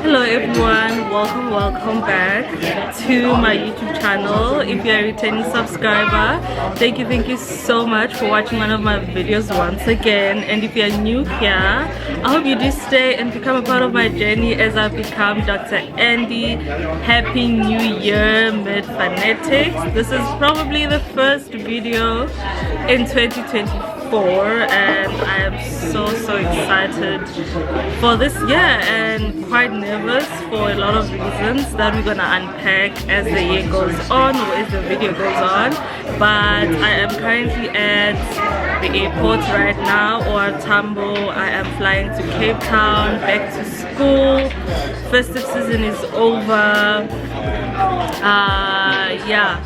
Hello everyone, welcome back to my YouTube channel. If you're a returning subscriber, thank you so much for watching one of my videos once again. And if you're new here, I hope you do stay and become a part of my journey as I become Dr. Andy. Happy New Year, mid-phonetics. This is probably the first video in 2024 and I am so excited for this year and quite nervous for a lot of reasons that we're gonna unpack as the year goes on or as the video goes on. But I am currently at the airport right now, or Tambo. I am flying to Cape Town, back to school. Festive season is over. Yeah,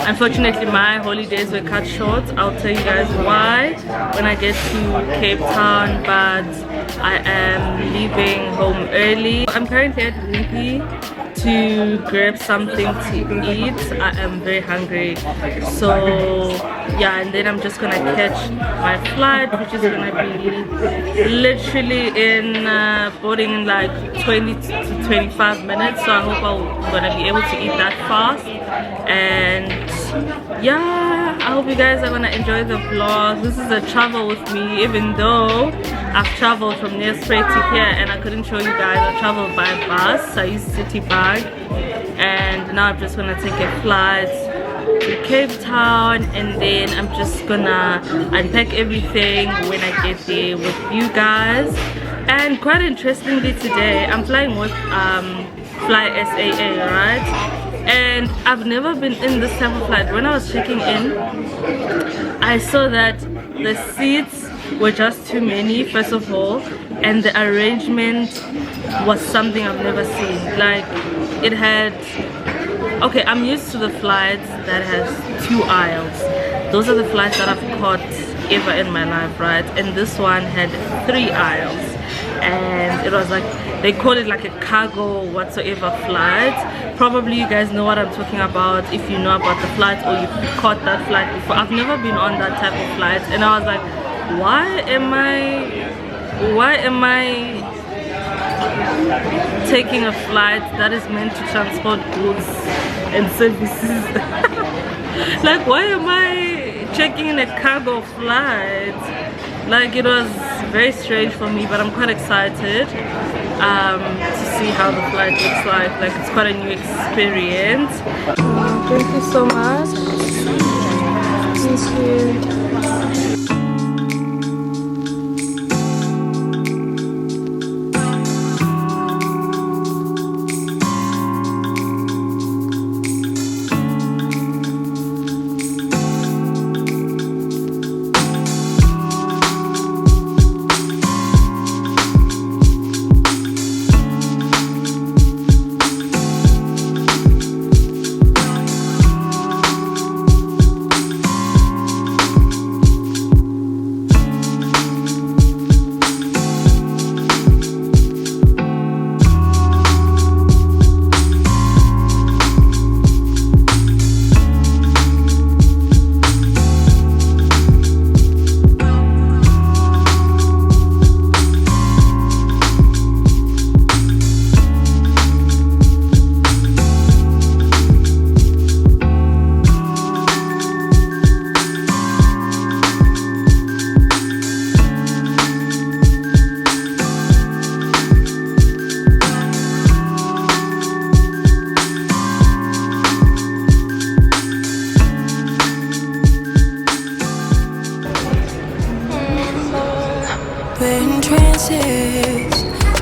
unfortunately my holidays were cut short. I'll tell you guys why when I get to Cape Town, but I am leaving home early. I'm currently at Wimpy to grab something to eat. I am very hungry, so yeah, and then I'm just gonna catch my flight, which is gonna be literally in boarding in like 20 to 25 minutes, so I hope I'm gonna be able to eat that fast. And yeah, I hope you guys are gonna enjoy the vlog. This is a travel with me, even though I've traveled from near straight to here and I couldn't show you guys. I traveled by bus. I used City Bag, and now I'm just gonna take a flight to Cape Town, and then I'm just gonna unpack everything when I get there with you guys. And quite interestingly today, I'm flying with Fly SAA, right? And I've never been in this type of flight. When I was checking in, I saw that the seats were just too many, first of all, and the arrangement was something I've never seen. Like, it had, okay, I'm used to the flights that has 2 aisles. Those are the flights that I've caught ever in my life, right? And this one had 3 aisles, and it was like, they call it like a cargo whatsoever flight. Probably you guys know what I'm talking about if you know about the flight or you caught that flight before. I've never been on that type of flight, and I was like, why am I taking a flight that is meant to transport goods and services? Like, why am I checking in a cargo flight? Like, it was very strange for me, but I'm quite excited to see how the flight looks like. Like, it's quite a new experience. Thank you so much. Thank you.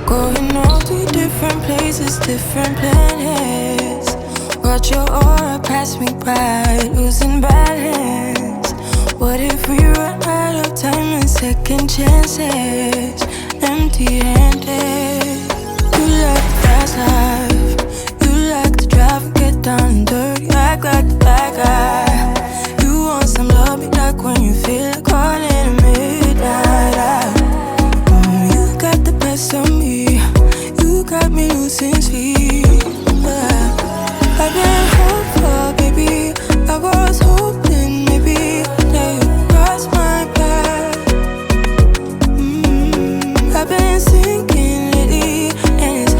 Going all to different places, different planets. Watch your aura pass me by, losing balance. What if we run out of time and second chances? Empty-handed. You like the fast life, you like to drive and get down and dirty, act like the bad guy. You want some love, me like when you feel like calling at midnight. You got the best of me, you got me losing sleep. I've been hopeful, baby, I was hoping maybe that you'd cross my path. I've been sinking lately, and it's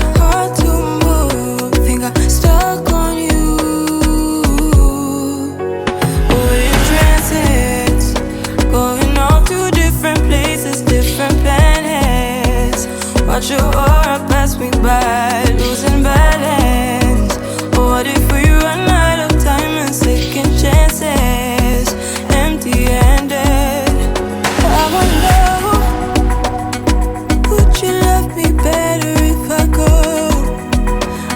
Watch your aura pass me by, losing balance. What if we run out of time and second chances? Empty-handed. I wonder, would you love me better if I go?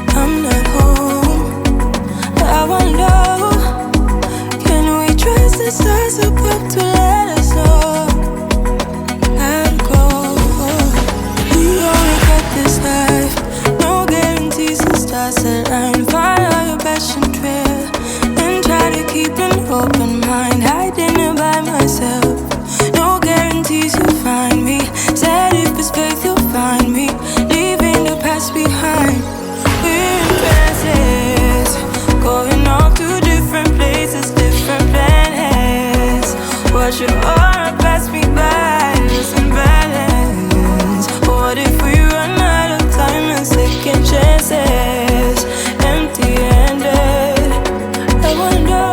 I'm not home. I wonder, can we trust the stars above to let us know? I'd go. We only got this life, no guarantees and stars align. Follow your passion trail and try to keep an open mind. Hiding it by myself, no guarantees you'll find me. Said if it's faith you'll find me, leaving the past behind. We're in trances, going off to different places, different planets. Watch your aura pass me by, losing balance. What if we run out of time and second chances? Empty-handed. I wonder,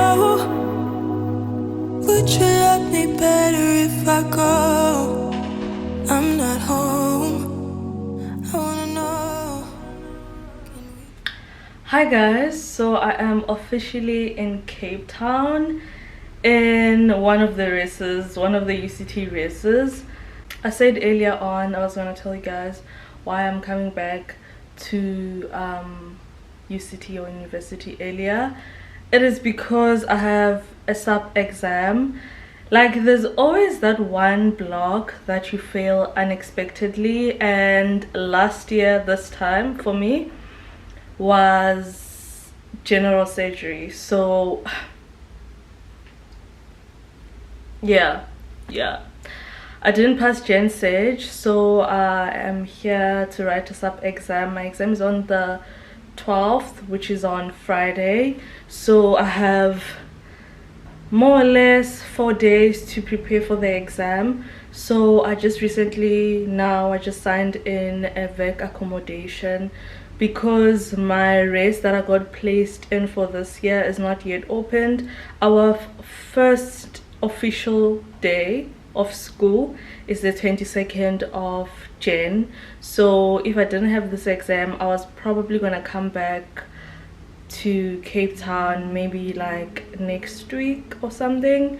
would you love me better if I go? I'm not home. I wanna know. Hi guys, so I am officially in Cape Town in one of the races, one of the UCT races. I said earlier on I was going to tell you guys why I'm coming back to UCT or university earlier. It is because I have a supp exam. Like, there's always that one block that you fail unexpectedly, and last year this time for me was general surgery. So yeah, I didn't pass gen surg, so I am here to write a supp exam. My exam is on the 12th, which is on Friday, so I have more or less 4 days to prepare for the exam. So I just signed in a accommodation because my race that I got placed in for this year is not yet opened. Our first official day of school is the 22nd of Jan. So if I didn't have this exam, I was probably gonna come back to Cape Town maybe like next week or something,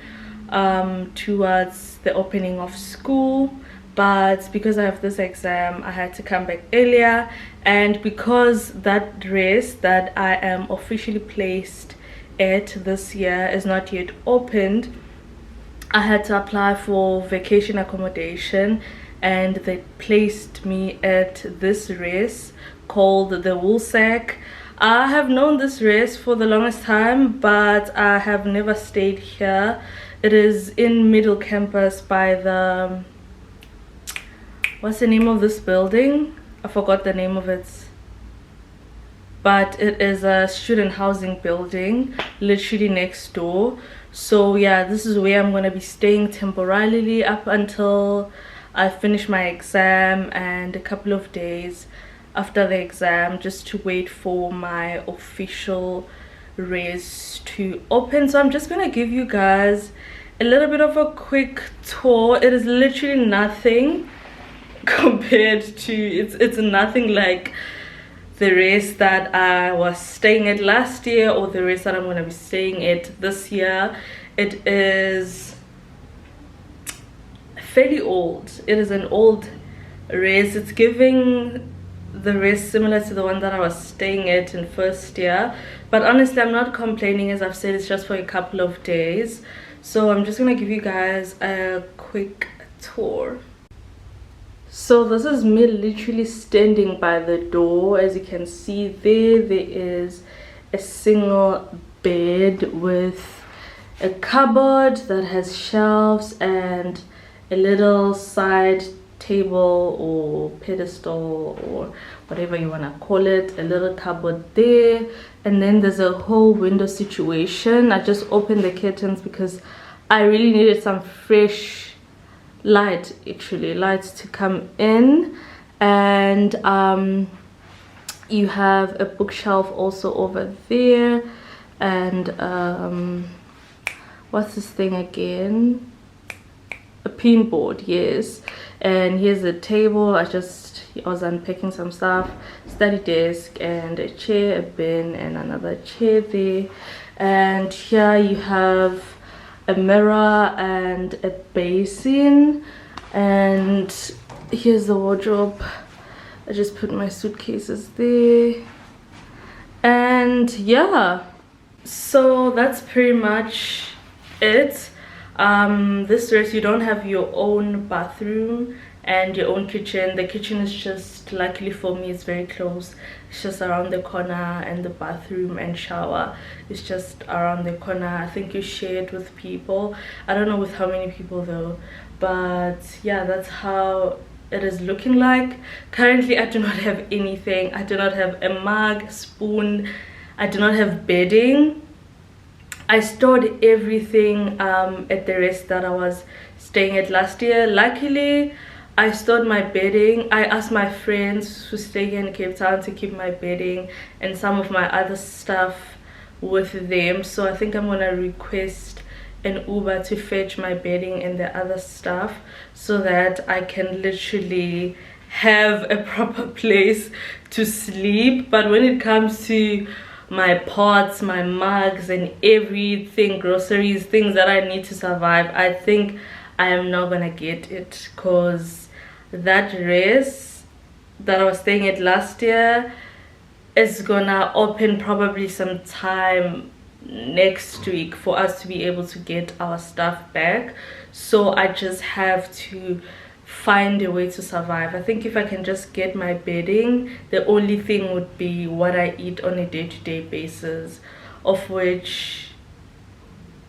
towards the opening of school. But because I have this exam, I had to come back earlier, and because that race that I am officially placed at this year is not yet opened, I had to apply for vacation accommodation, and they placed me at this race called the Woolsack. I have known this race for the longest time, but I have never stayed here. It is in Middle Campus by the, what's the name of this building? I forgot the name of it, but it is a student housing building literally next door. So yeah, this is where I'm gonna be staying temporarily up until I finish my exam, and a couple of days after the exam, just to wait for my official race to open. So I'm just gonna give you guys a little bit of a quick tour. It is literally nothing compared to, it's nothing like the race that I was staying at last year or the race that I'm going to be staying at this year. It is fairly old. It is an old race. It's giving the race similar to the one that I was staying at in first year, but honestly I'm not complaining. As I've said, it's just for a couple of days. So I'm just going to give you guys a quick tour. So this is me literally standing by the door. As you can see there is a single bed with a cupboard that has shelves and a little side table or pedestal or whatever you want to call it, a little cupboard there, and then there's a whole window situation. I just opened the curtains because I really needed some fresh light to come in. And you have a bookshelf also over there, and what's this thing again, a pin board, yes. And here's a table. I just I was unpacking some stuff, study desk and a chair, a bin and another chair there. And here you have a mirror and a basin, and here's the wardrobe. I just put my suitcases there, and yeah, so that's pretty much it. This dress, you don't have your own bathroom and your own kitchen. The kitchen is just, luckily for me, it's very close. It's just around the corner, and the bathroom and shower is just around the corner. I think you share it with people. I don't know with how many people though, but yeah, that's how it is looking like. Currently I do not have anything. I do not have a mug, spoon, I do not have bedding. I stored everything at the rest that I was staying at last year. Luckily I stored my bedding. I asked my friends who stay here in Cape Town to keep my bedding and some of my other stuff with them, so I think I'm gonna request an Uber to fetch my bedding and the other stuff so that I can literally have a proper place to sleep. But when it comes to my pots, my mugs and everything, groceries, things that I need to survive, I think I am not gonna get it, because that dress that I was staying at last year is gonna open probably sometime next week for us to be able to get our stuff back. So I just have to find a way to survive. I think if I can just get my bedding, the only thing would be what I eat on a day-to-day basis, of which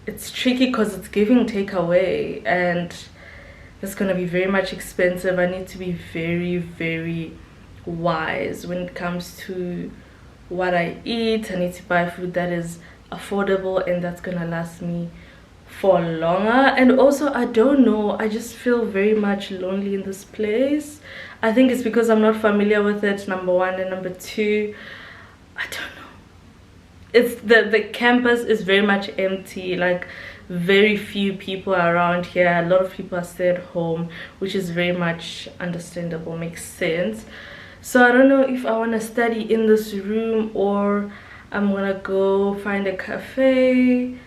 it's tricky because it's giving takeaway and it's gonna be very much expensive. I need to be very, very wise when it comes to what I eat. I need to buy food that is affordable and that's gonna last me for longer. And also, I don't know, I just feel very much lonely in this place. I think it's because I'm not familiar with it, number one, and number two, I don't know, it's the campus is very much empty. Like, very few people are around here. A lot of people are stay at home, which is very much understandable, makes sense. So I don't know if I want to study in this room or I'm gonna go find a cafe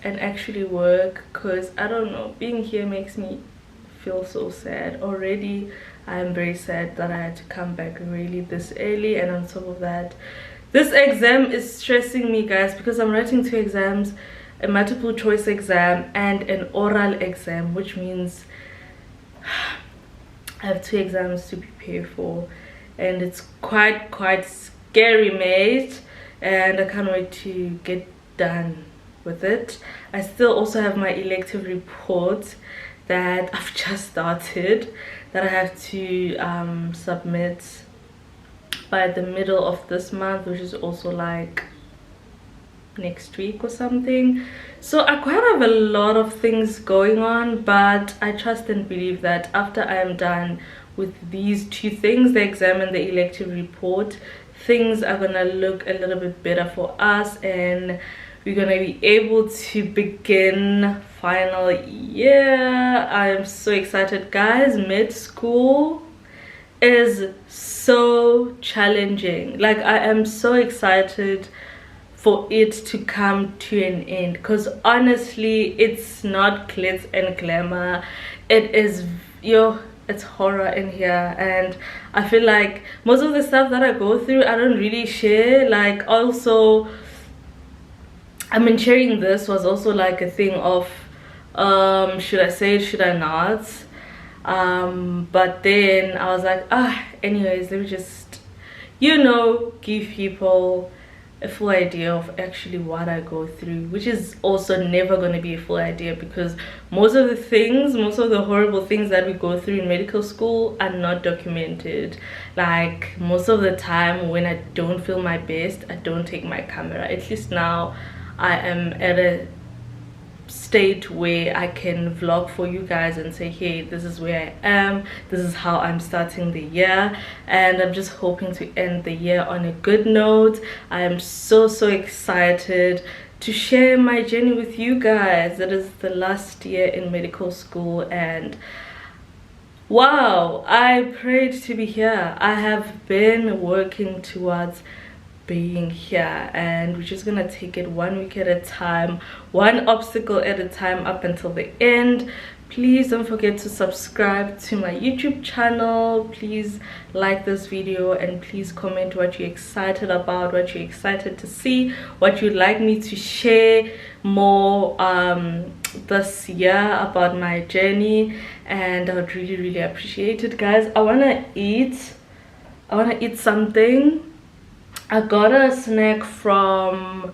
and actually work, because I don't know, being here makes me feel so sad already. I am very sad that I had to come back really this early, and on top of that, this exam is stressing me, guys, because I'm writing 2 exams, a multiple choice exam and an oral exam, which means I have 2 exams to prepare for, and it's quite scary, mate, and I can't wait to get done with it. I still also have my elective report that I've just started, that I have to submit by the middle of this month, which is also like next week or something. So I quite have a lot of things going on, but I trust and believe that after I am done with these 2 things, the exam and the elective report, things are gonna look a little bit better for us, and we're gonna be able to begin final year. I am so excited, guys. Mid school is so challenging. Like, I am so excited for it to come to an end, because honestly, it's not glitz and glamour. It is, it's horror in here, and I feel like most of the stuff that I go through I don't really share. Like, also, I mean, sharing this was also like a thing of should I say it, should I not? But then I was like, anyways, let me just, give people a full idea of actually what I go through, which is also never going to be a full idea, because most of the horrible things that we go through in medical school are not documented. Like, most of the time when I don't feel my best, I don't take my camera. At least now I am at a state where I can vlog for you guys and say, hey, this is where I am, this is how I'm starting the year, and I'm just hoping to end the year on a good note. I am so excited to share my journey with you guys. It is the last year in medical school, and Wow, I prayed to be here. I have been working towards being here, and we're just gonna take it 1 week at a time, one obstacle at a time up until the end. Please don't forget to subscribe to my YouTube channel. Please like this video, and please comment what you're excited about, what you're excited to see, what you'd like me to share more this year about my journey. And I would really appreciate it, guys. I want to eat something. I got a snack from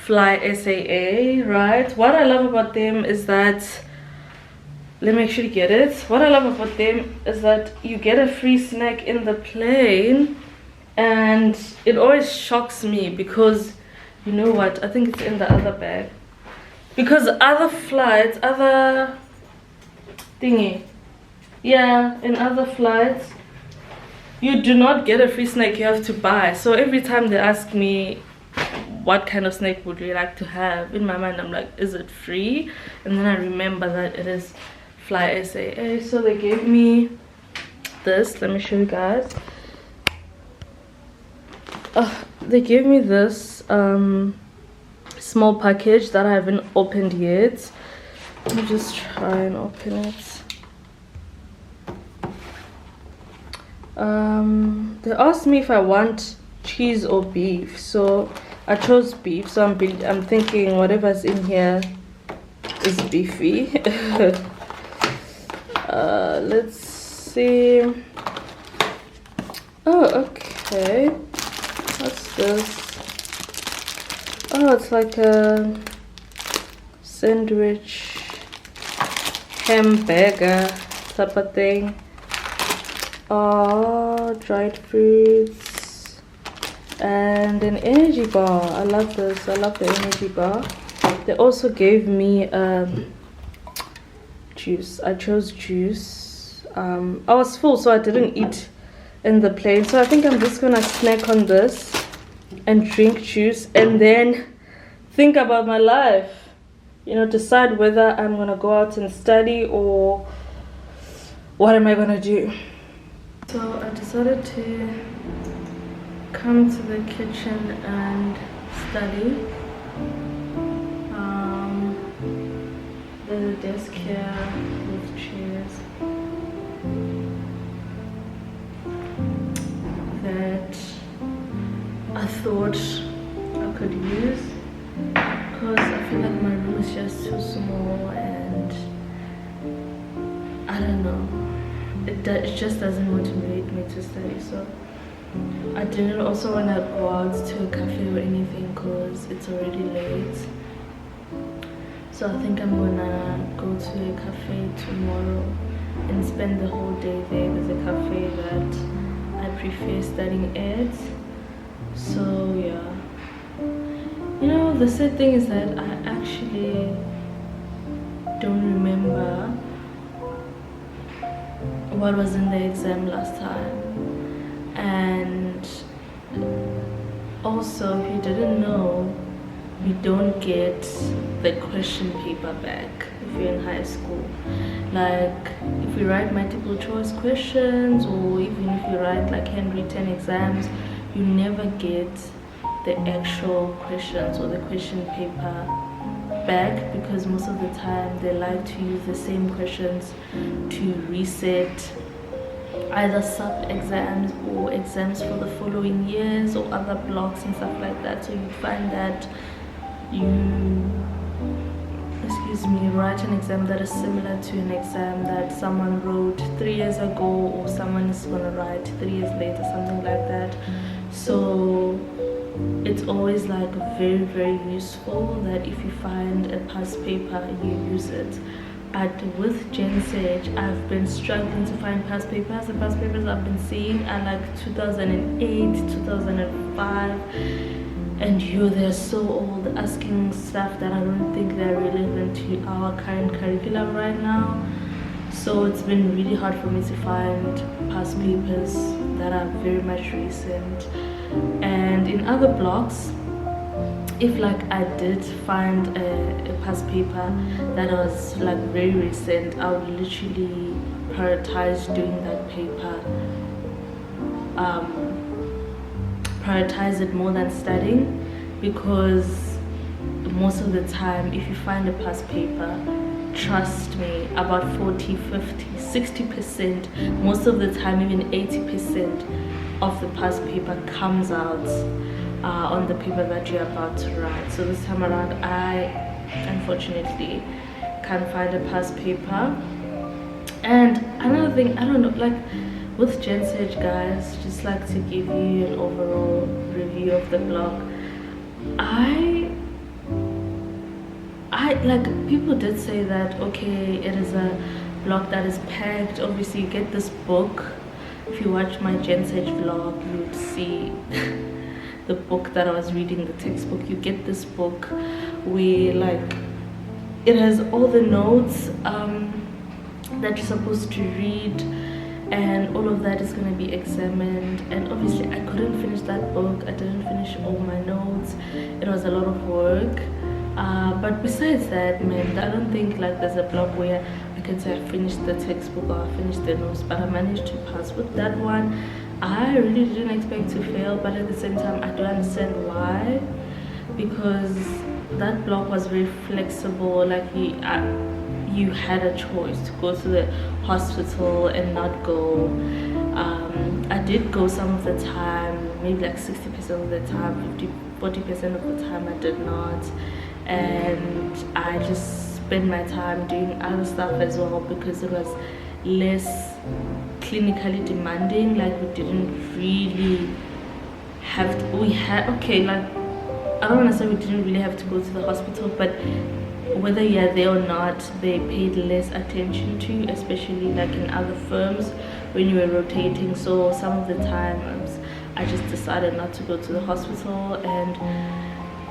Fly SAA, right? What I love about them is that, let me actually get it. What I love about them is that you get a free snack in the plane, and it always shocks me because, you know what, I think it's in the other bag, because other flights, other thingy, yeah, in other flights you do not get a free snack, you have to buy. So every time they ask me what kind of snack would you like to have, in my mind I'm like, is it free? And then I remember that it is Fly SAA. So they gave me this. Let me show you guys. They gave me this small package that I haven't opened yet. Let me just try and open it. They asked me if I want cheese or beef, so I chose beef. So I'm thinking whatever's in here is beefy. Let's see. Oh, okay. What's this? Oh, it's like a sandwich hamburger type of thing. Oh, dried fruits and an energy bar. I love this. I love the energy bar. They also gave me juice. I chose juice. I was full, so I didn't eat in the plane, so I think I'm just gonna snack on this and drink juice, and then think about my life, you know, decide whether I'm gonna go out and study or what am I gonna do. So I decided to come to the kitchen and study. There's a desk here with chairs that I thought I could use, because I feel like my room is just too small, and I don't know, it just doesn't motivate me to study. So I didn't also want to go out to a cafe or anything because it's already late. So I think I'm gonna go to a cafe tomorrow and spend the whole day there. There's a cafe that I prefer studying at. So yeah, you know, the sad thing is that I actually don't remember what was in the exam last time. And also, if you didn't know, you don't get the question paper back if you're in high school. Like if you write multiple choice questions, or even if you write like handwritten exams, you never get the actual questions or the question paper back, because most of the time they like to use the same questions to reset either sub exams or exams for the following years or other blocks and stuff like that. So you find that you write an exam that is similar to an exam that someone wrote 3 years ago, or someone is going to write 3 years later, something like that. So it's always like very useful that if you find a past paper, you use it. But with Gen Sage, I've been struggling to find past papers. The past papers I've been seeing are like 2008, 2005, and they're so old, asking stuff that I don't think they're relevant to our current curriculum right now. So it's been really hard for me to find past papers that are very much recent. And in other blocks, if like I did find a past paper that was like very recent, I would literally prioritize doing that paper, prioritize it more than studying, because most of the time if you find a past paper, trust me, about 40, 50, 60%, most of the time even 80% of the past paper comes out on the paper that you're about to write. So this time around I unfortunately can't find a past paper. And another thing, I don't know, like with Gen Sage, guys, just like to give you an overall review of the blog. I like, people did say that okay, it is a blog that is packed. Obviously you get this book. If you watch my Gen Sage vlog, you would see the book that I was reading, the textbook. You get this book where like it has all the notes that you're supposed to read, and all of that is going to be examined. And obviously I couldn't finish that book. I didn't finish all my notes. It was a lot of work. But besides that, man, I don't think like there's a blog where I can say I finished the textbook or I finished the notes, but I managed to pass with that one. I really didn't expect to fail, but at the same time I do understand why, because that blog was very flexible. Like you had a choice to go to the hospital and not go. I did go some of the time, maybe like 60% of the time, 40% of the time I did not, and I just spent my time doing other stuff as well, because it was less clinically demanding. Like we didn't really have to, we had, okay, like I don't want to say we didn't really have to go to the hospital, but whether you're there or not, they paid less attention to, especially like in other firms when you were rotating. So some of the times I just decided not to go to the hospital, and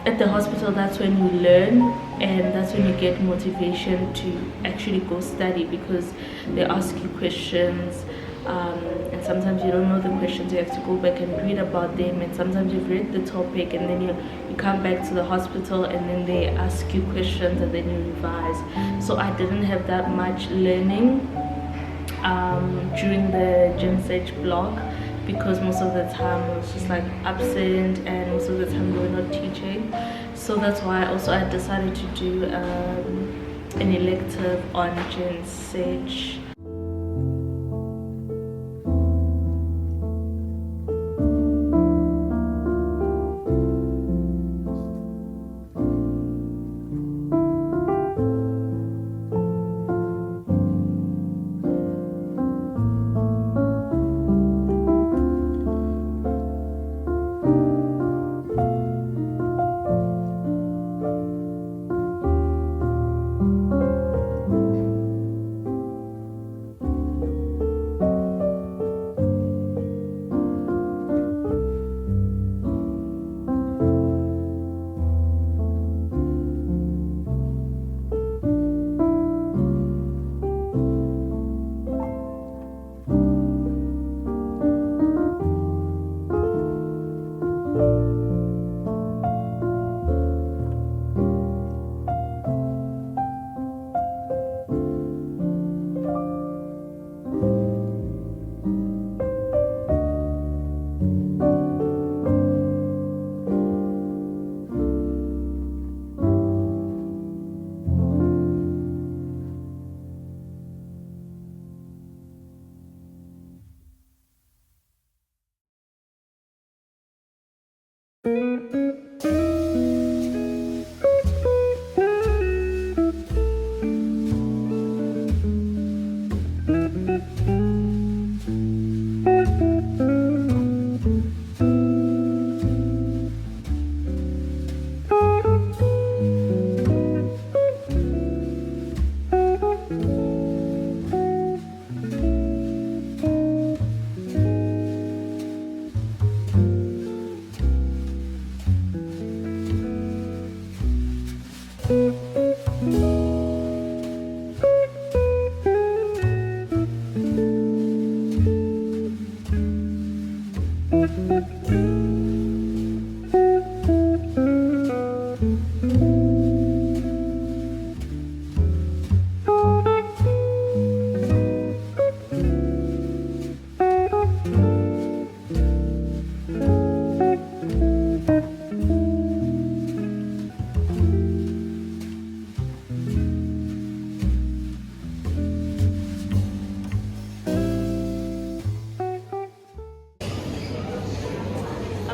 at the hospital that's when you learn, and that's when you get motivation to actually go study, because they ask you questions, and sometimes you don't know the questions. You have to go back and read about them, and sometimes you've read the topic and then you come back to the hospital and then they ask you questions and then you revise. So I didn't have that much learning during the Gen Sage blog, because most of the time I was just like absent, and most of the time we were not teaching. So that's why also I decided to do an elective on Gen Sage.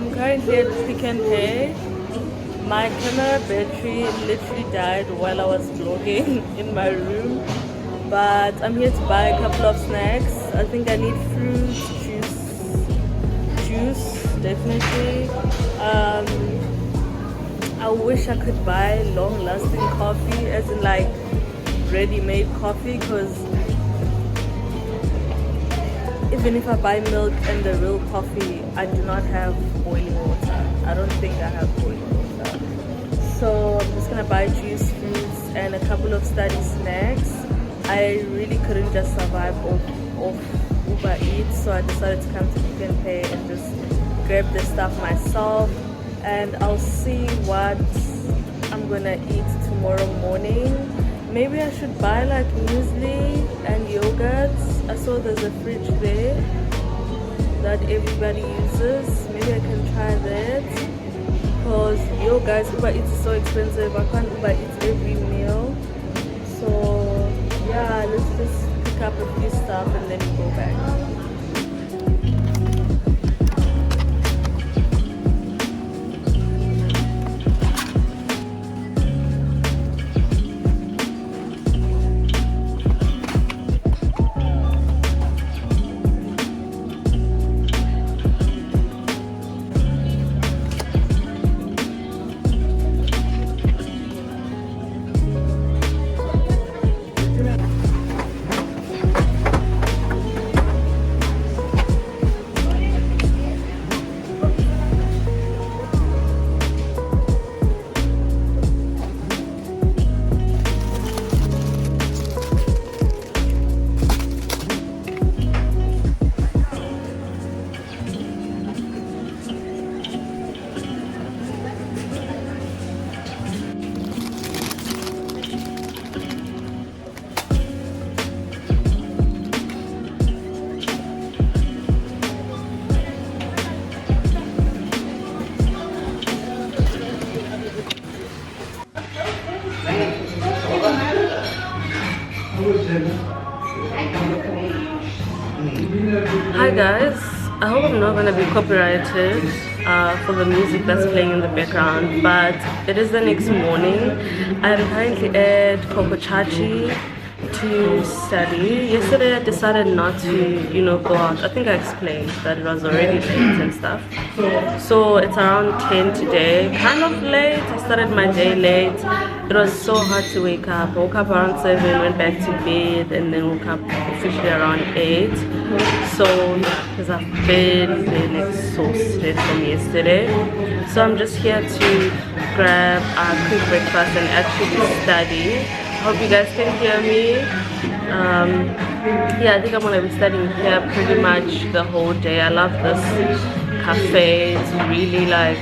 I'm currently at Pick and Pay. My camera battery literally died while I was vlogging in my room. But I'm here to buy a couple of snacks. I think I need fruit, juice, definitely. I wish I could buy long-lasting coffee, as in like ready-made coffee, because even if I buy milk and the real coffee, I do not have boiling water. I don't think I have boiling water. So I'm just gonna buy juice, fruits, and a couple of study snacks. I really couldn't just survive off Uber Eats, so I decided to come to Pick and Pay and just grab the stuff myself. And I'll see what I'm gonna eat tomorrow morning. Maybe I should buy like muesli and yogurts. I saw there's a fridge there that everybody uses. Maybe I can try that. Because yo guys, Uber Eats is so expensive. I can't Uber Eats every meal. So yeah, let's just pick up a few stuff and then go back. Hi guys, I hope I'm not gonna be copyrighted for the music that's playing in the background, but it is the next morning. I'm currently at Kokochachi to study. Yesterday I decided not to, go out. I think I explained that it was already late and stuff. So it's around 10 today, kind of late. I started my day late. It was so hard to wake up. I woke up around 7, went back to bed, and then woke up officially around 8. So because I've been exhausted from yesterday. So I'm just here to grab a quick breakfast and actually study. Hope you guys can hear me. Yeah, I think I'm gonna be studying here pretty much the whole day. I love this cafe. It's really like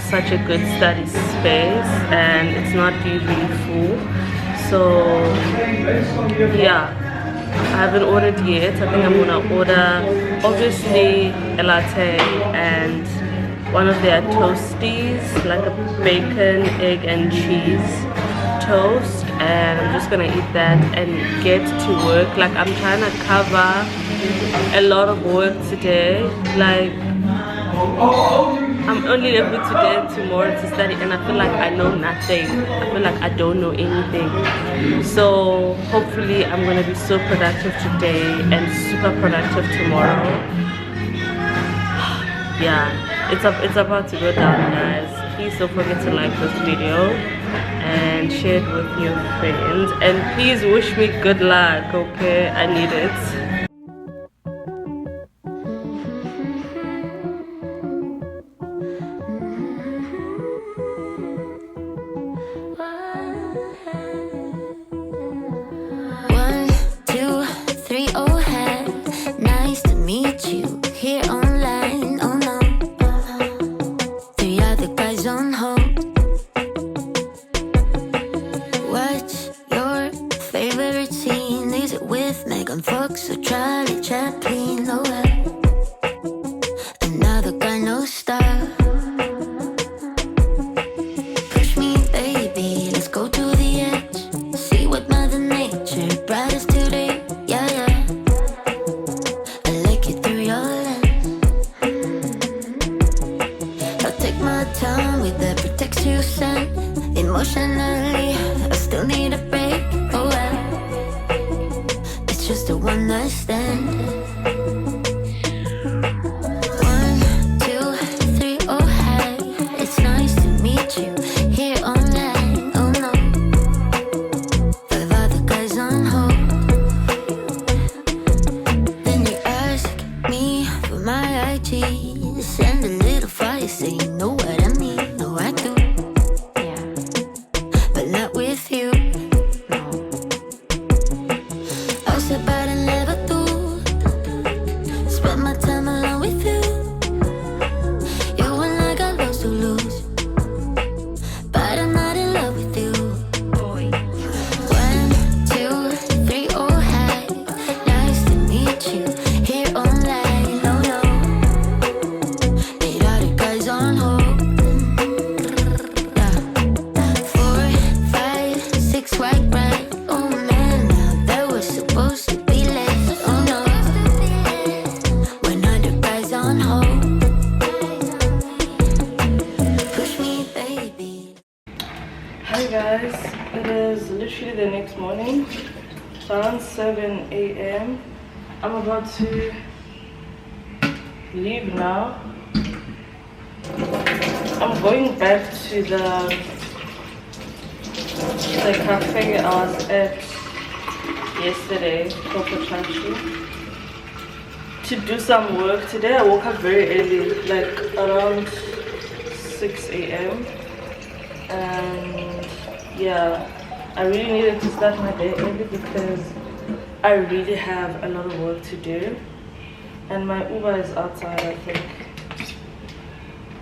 such a good study space, and it's not usually full. So yeah, I haven't ordered yet. I think I'm gonna order obviously a latte and one of their toasties, like a bacon, egg and cheese toast, and I'm just gonna eat that and get to work. Like I'm trying to cover a lot of work today. Like I'm only able today and tomorrow to study, and I feel like I know nothing. I feel like I don't know anything. So hopefully I'm gonna be so productive today and super productive tomorrow. Yeah, it's about to go down, guys. Please don't forget to like this video and share it with your friends, and please wish me good luck, okay? I need it. Fuck, so try hard time with the text you sent. Emotionally, I still need a break. Oh well, it's just a one night stand. 1, 2, 3, oh hi. It's nice to meet you here online. Oh no, 5 other guys on hold. Then you ask me for my IG. Send a little fire, say you know what I mean. No, I do, yeah, but not with you. I said, but I never do. Spend my time alone with you. You and I got lost to lose, but I'm not in love with you. 1, 2, 3, oh hi. Nice to meet you here online. No, no, 8 other guys on hold. Yeah. 4, 5, 6 white bright. Oh man, now that was supposed to be late. Oh no, when other guys on hold. Push me, baby. Hi guys, it is literally the next morning. It's around 7 a.m. I'm about to leave now. I'm going back to the cafe I was at yesterday, Shuu, to do some work. Today I woke up very early, like around 6 a.m. and yeah, I really needed to start my day early because I really have a lot of work to do, and my Uber is outside, I think.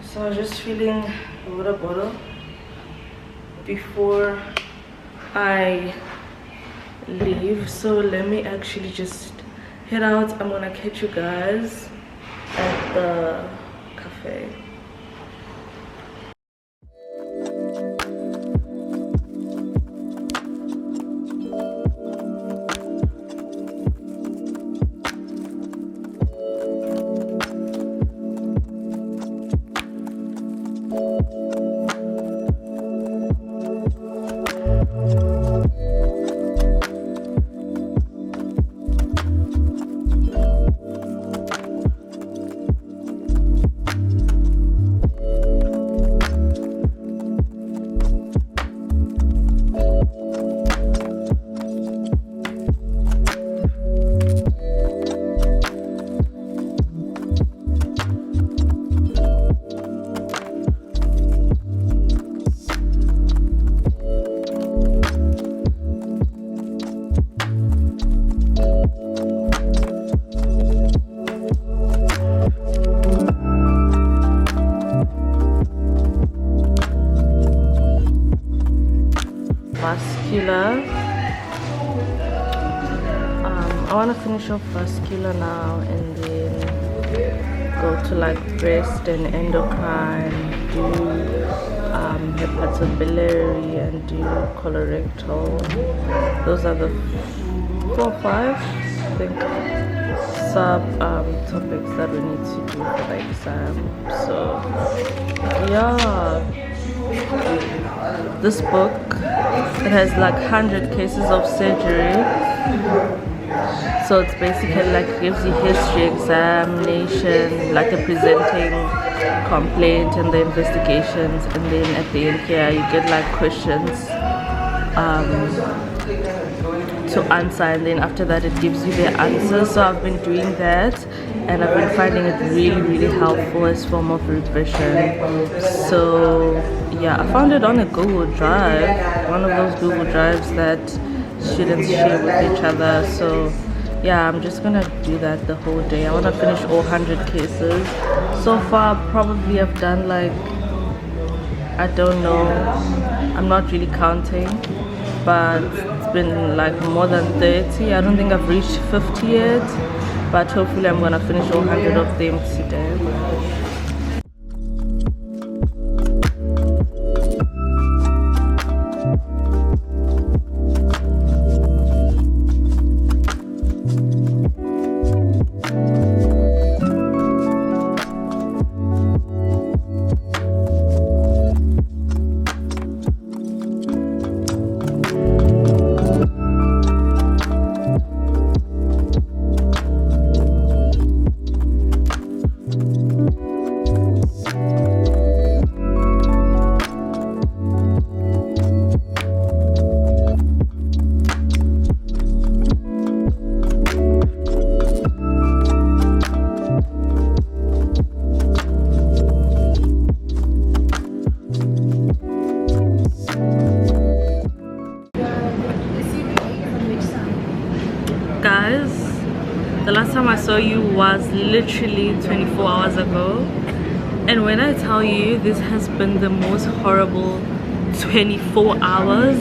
So I was just filling a water bottle before I leave. So let me actually just head out. I'm gonna catch you guys at the cafe. Vascular. I want to finish off vascular now and then go to like breast and endocrine, do hepatobiliary and do colorectal. Those are the 4 or 5, I think, sub topics that we need to do for the exam. So yeah, this book, it has like 100 cases of surgery, so it's basically like gives you history, examination, like a presenting complaint and the investigations, and then at the end here you get like questions to answer, and then after that it gives you the answers. So I've been doing that and I've been finding it really helpful as form of revision. So yeah, I found it on a Google Drive, one of those Google Drives that students share with each other. So yeah, I'm just gonna do that the whole day. I want to finish all 100 cases. So far probably I've done like, I don't know, I'm not really counting, but it's been like more than 30. I don't think I've reached 50 yet, but hopefully I'm gonna finish all 100 of them today. show you was literally 24 hours ago. And when I tell you this has been the most horrible 24 hours,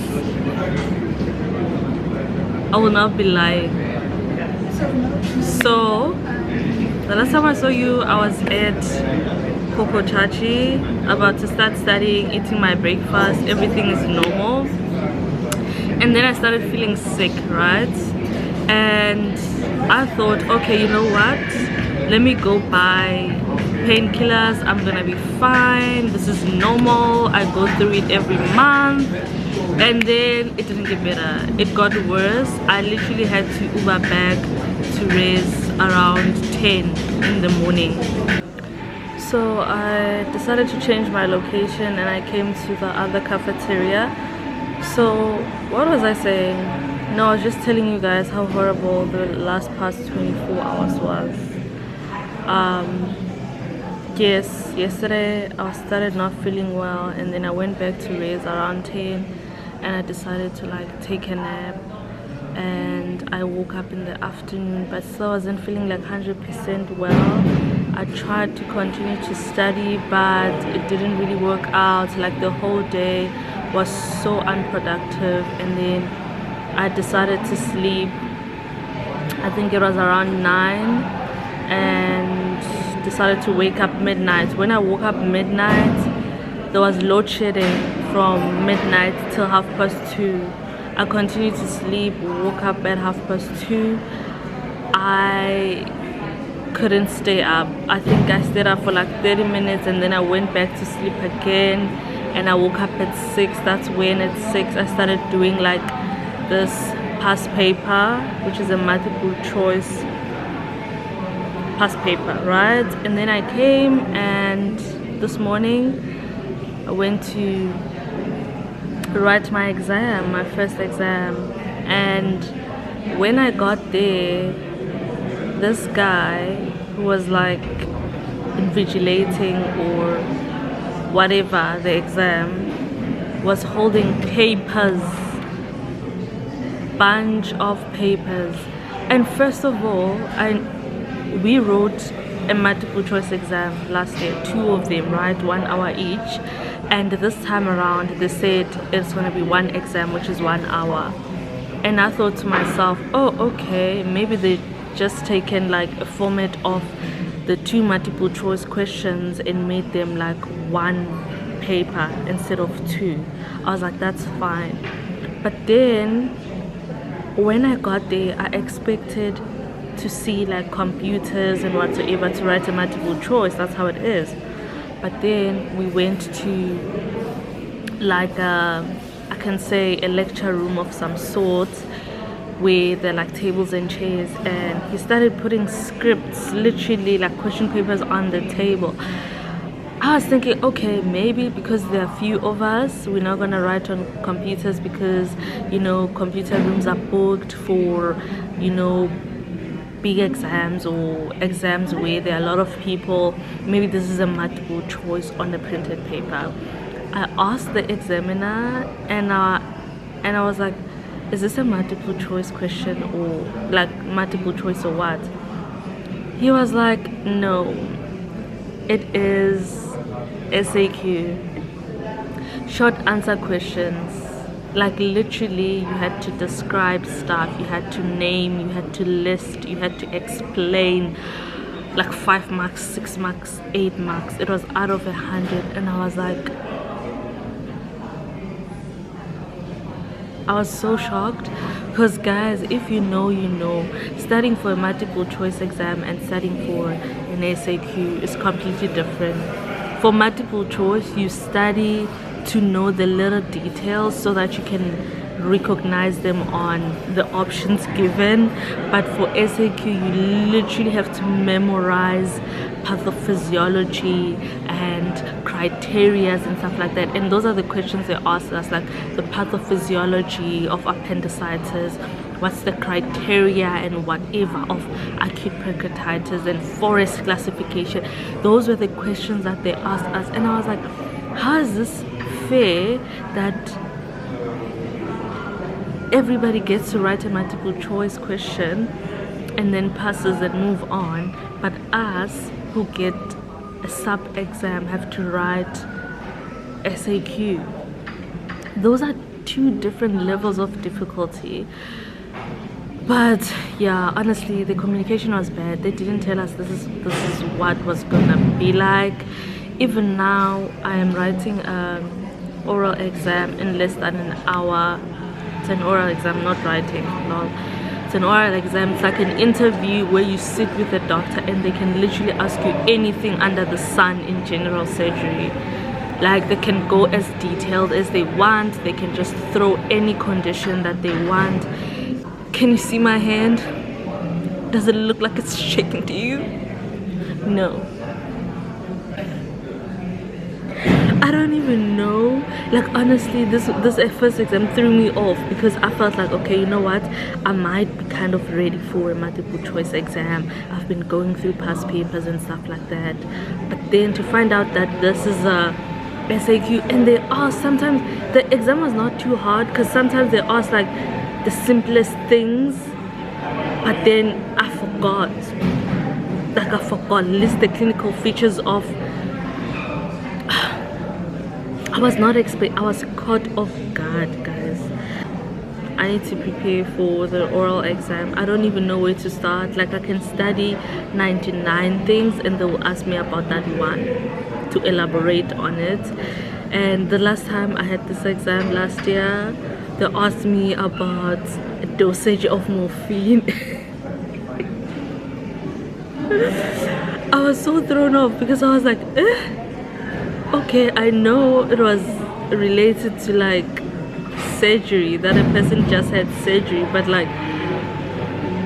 I will not be lying. So the last time I saw you, I was at Coco Chachi, about to start studying, eating my breakfast, everything is normal. And then I started feeling sick, right? And I thought, okay, you know what, let me go buy painkillers, I'm gonna be fine, this is normal, I go through it every month. And then it didn't get better, it got worse. I literally had to Uber back to raise around 10 in the morning. So I decided to change my location and I came to the other cafeteria. So what was I saying? No, I was just telling you guys how horrible the last past 24 hours was. Yes, yesterday I started not feeling well, and then I went back to raise around 10 and I decided to like take a nap, and I woke up in the afternoon but still wasn't feeling like 100% well. I tried to continue to study but it didn't really work out. Like the whole day was so unproductive, and then I decided to sleep. I think it was around 9, and decided to wake up midnight. When I woke up midnight, there was load shedding from midnight till 2:30. I continued to sleep, woke up at 2:30. I couldn't stay up. I think I stayed up for like 30 minutes and then I went back to sleep again, and I woke up at 6. That's when at 6 I started doing like this past paper, which is a multiple choice past paper, right? And then I came, and this morning I went to write my exam, my first exam. And when I got there, this guy who was like invigilating or whatever the exam was holding papers, bunch of papers. And first of all, we wrote a multiple choice exam last year, 2 of them, right, 1 hour each. And this time around they said it's going to be 1 exam, which is 1 hour. And I thought to myself, oh okay, maybe they just taken like a format of the 2 multiple choice questions and made them like 1 paper instead of 2. I was like, that's fine. But then when I got there, I expected to see like computers and whatsoever to write a multiple choice. That's how it is. But then we went to like I can say a lecture room of some sort, where there are like tables and chairs, and he started putting scripts, literally like question papers on the table. I was thinking, okay, maybe because there are few of us, we're not gonna write on computers because, you know, computer rooms are booked for, you know, big exams or exams where there are a lot of people. Maybe this is a multiple choice on a printed paper. I asked the examiner, and I was like, is this a multiple choice question or like multiple choice or what? He was like, no, it is SAQ, short answer questions. Like literally you had to describe stuff, you had to name, you had to list, you had to explain. Like 5 marks, 6 marks, 8 marks. It was out of 100. And I was like, I was so shocked. Because guys, if you know, you know, studying for a multiple choice exam and studying for an SAQ is completely different. For multiple choice, you study to know the little details so that you can recognize them on the options given. But for SAQ, you literally have to memorize pathophysiology and criteria and stuff like that. And those are the questions they asked us, like the pathophysiology of appendicitis, what's the criteria and whatever of acute pancreatitis, and forest classification. Those were the questions that they asked us. And I was like, how is this fair that everybody gets to write a multiple choice question and then passes and move on. But us who get a supp exam have to write SAQ. Those are two different levels of difficulty. But yeah, honestly, the communication was bad. They didn't tell us this is what was gonna be like. Even now, I am writing an oral exam in less than an hour. It's an oral exam, not writing. No, it's an oral exam. It's like an interview where you sit with a doctor and they can literally ask you anything under the sun in general surgery. Like, they can go as detailed as they want. They can just throw any condition that they want. Can you see my hand? Does it look like it's shaking to you? No. I don't even know. Like, honestly, this first exam threw me off because I felt like, okay, you know what? I might be kind of ready for a multiple choice exam. I've been going through past papers and stuff like that. But then to find out that this is a SAQ, and they ask, sometimes the exam was not too hard because sometimes they ask like the simplest things, but then I forgot. Like, I forgot list the clinical features of. I was not expecting. I was caught off guard, guys. I need to prepare for the oral exam. I don't even know where to start. Like, I can study 99 things and they will ask me about that one to elaborate on it. And the last time I had this exam last year, they asked me about a dosage of morphine. I was so thrown off because I was like, okay, I know it was related to like surgery, that a person just had surgery, but like,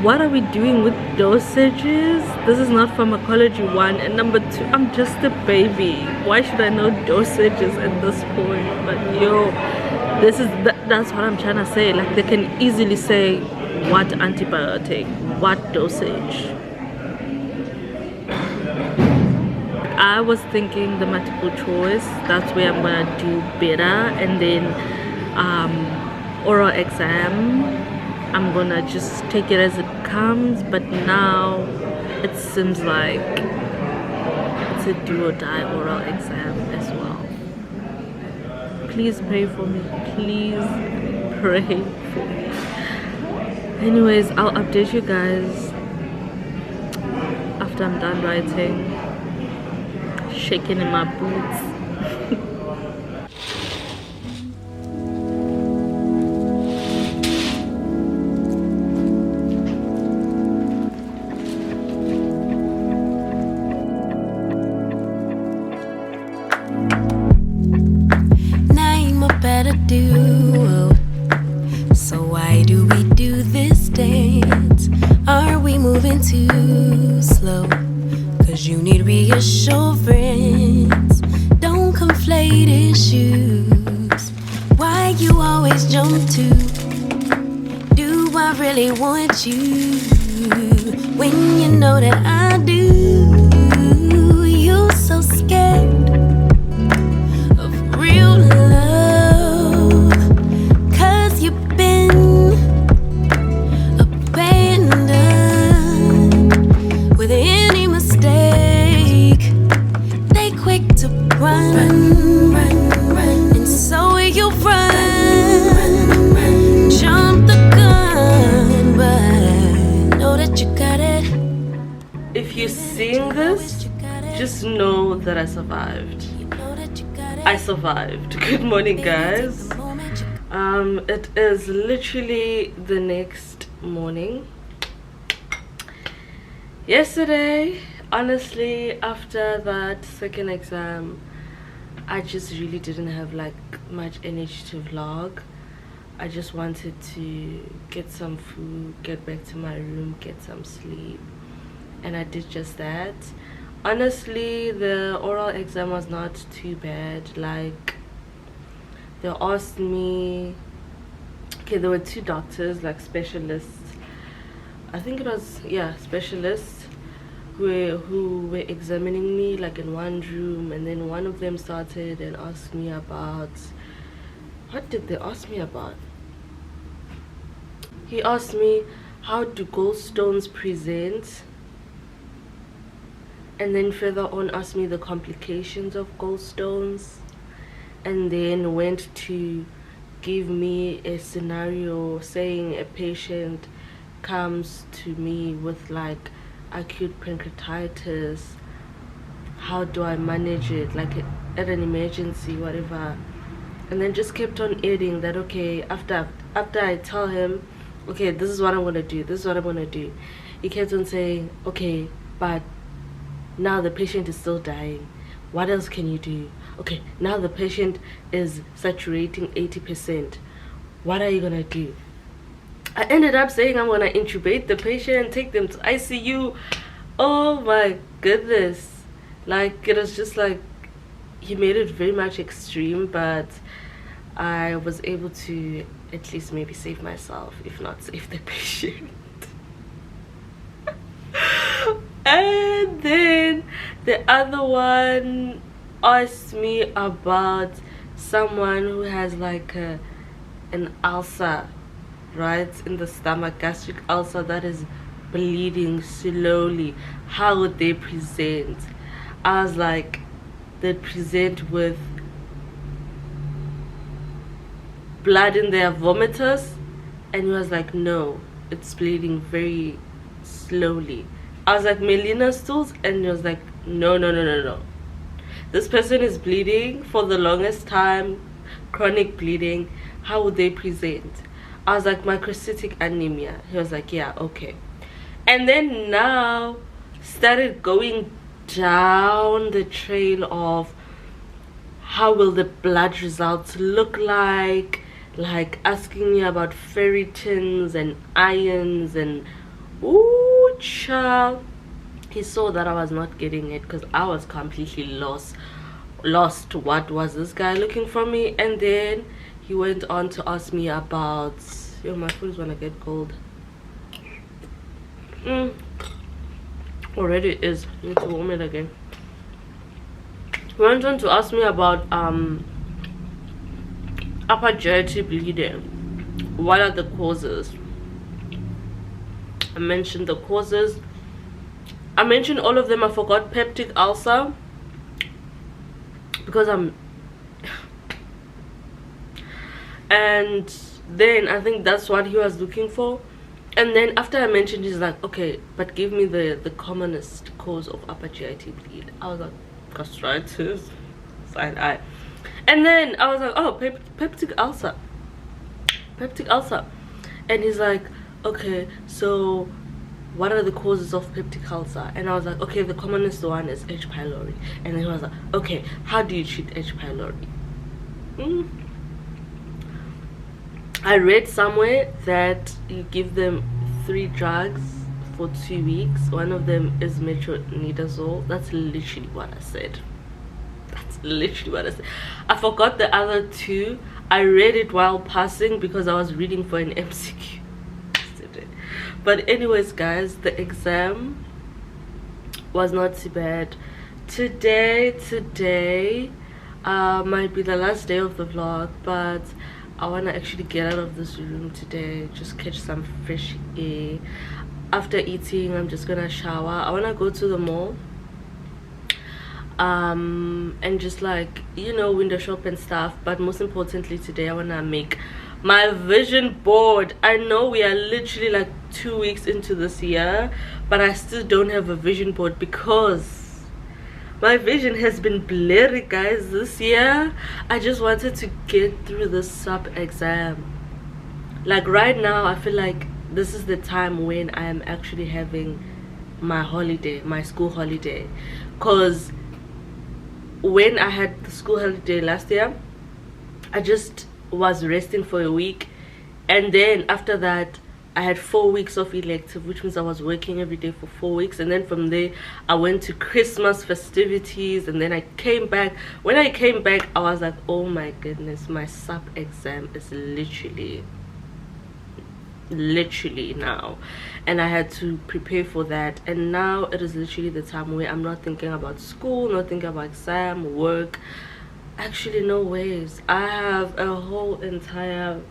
what are we doing with dosages? This is not pharmacology 1, and number 2, I'm just a baby. Why should I know dosages at this point? But yo, that's what I'm trying to say. Like, they can easily say what antibiotic, what dosage. I was thinking the multiple choice, that's where I'm gonna do better, and then oral exam, I'm gonna just take it as it comes. But now it seems like it's a do or die oral exam as well. Please pray for me. Please pray for me. Anyways, I'll update you guys after I'm done writing. Shaking in my boots. Name a better duo. So why do we do this dance? Are we moving too slow? Cause you need reassurance. Don't conflate issues. Why you always jump to? Do I really want you? When you know that I do. You so scared of real love. Cause you've been abandoned with any mistake. They quick to run, and so will you run. Jump the gun, but know that you got it. If you're seeing this, just know that I survived. I survived. Good morning, guys. It is literally the next morning. Yesterday, honestly, after that second exam, I just really didn't have like much energy to vlog. I just wanted to get some food, get back to my room, get some sleep, and I did just that. Honestly, the oral exam was not too bad. Like, they asked me, okay, there were 2 doctors, like specialists, I think it was, yeah, specialists who were examining me like in one room, and then one of them started and asked me about, what did they ask me about? He asked me how do gallstones present, and then further on asked me the complications of gallstones, and then went to give me a scenario saying a patient comes to me with like acute pancreatitis. How do I manage it, like at an emergency, whatever. And then just kept on adding that, okay, after I tell him, okay, this is what I'm gonna do, this is what I'm gonna do, he kept on saying, okay, but now the patient is still dying, what else can you do? Okay, now the patient is saturating 80%, what are you gonna do? I ended up saying I'm gonna intubate the patient, take them to ICU. Oh my goodness, like it was just like he made it very much extreme, but I was able to at least maybe save myself, if not save the patient. And then the other one asked me about someone who has like an ulcer, right, in the stomach, gastric ulcer that is bleeding slowly. How would they present? I was like, they'd present with blood in their vomiters, and he was like, no, it's bleeding very slowly. I was like, Melina stools, and he was like, no, this person is bleeding for the longest time, chronic bleeding. How would they present? I was like, microcytic anemia. He was like, yeah, okay. And then now started going down the trail of how will the blood results look like asking me about ferritins and irons, and ooh child, he saw that I was not getting it because I was completely lost. What was this guy looking for me? And then he went on to ask me about, yo, my food is gonna get cold. Already is. Need to warm it again. He went on to ask me about upper GI bleeding. What are the causes? I mentioned the causes. I mentioned all of them. I forgot peptic ulcer because and then I think that's what he was looking for. And then after I mentioned, he's like, okay, but give me the commonest cause of upper GI bleed. I was like, gastritis, side eye. And then I was like, oh, peptic ulcer. And he's like, okay, so what are the causes of peptic ulcer? And I was like, okay, the commonest one is H. pylori. And then he was like, okay, how do you treat H. pylori? I read somewhere that you give them 3 drugs for 2 weeks. One of them is metronidazole. That's literally what I said. I forgot the other 2. I read it while passing because I was reading for an MCQ. But anyways, guys, the exam was not too bad. Today might be the last day of the vlog, but I want to actually get out of this room today, just catch some fresh air. After eating, I'm just gonna shower. I want to go to the mall and just like, you know, window shop and stuff. But most importantly today, I want to make my vision board. I know we are literally like 2 weeks into this year, but I still don't have a vision board because my vision has been blurry, guys, this year. I just wanted to get through the supp exam. Like right now, I feel like this is the time when I am actually having my holiday, my school holiday. Because when I had the school holiday last year, I just was resting for a week, and then after that I had 4 weeks of elective, which means I was working every day for 4 weeks. And then from there I went to Christmas festivities, and then I came back. When I came back, I was like, oh my goodness, my supp exam is literally now, and I had to prepare for that. And now it is literally the time where I'm not thinking about school, not thinking about exam, work. Actually, no ways. I have a whole entire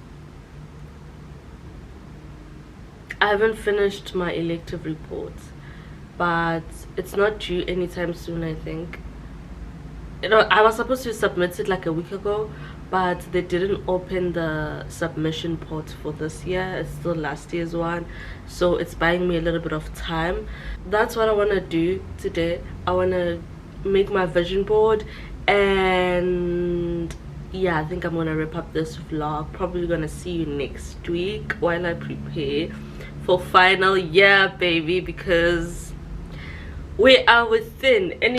I haven't finished my elective report, but it's not due anytime soon, I think. You know, I was supposed to submit it like a week ago, but they didn't open the submission port for this year. It's still last year's one, so it's buying me a little bit of time. That's what I want to do today. I want to make my vision board, and yeah, I think I'm gonna wrap up this vlog. Probably gonna see you next week while I prepare for final year, baby, because we are within any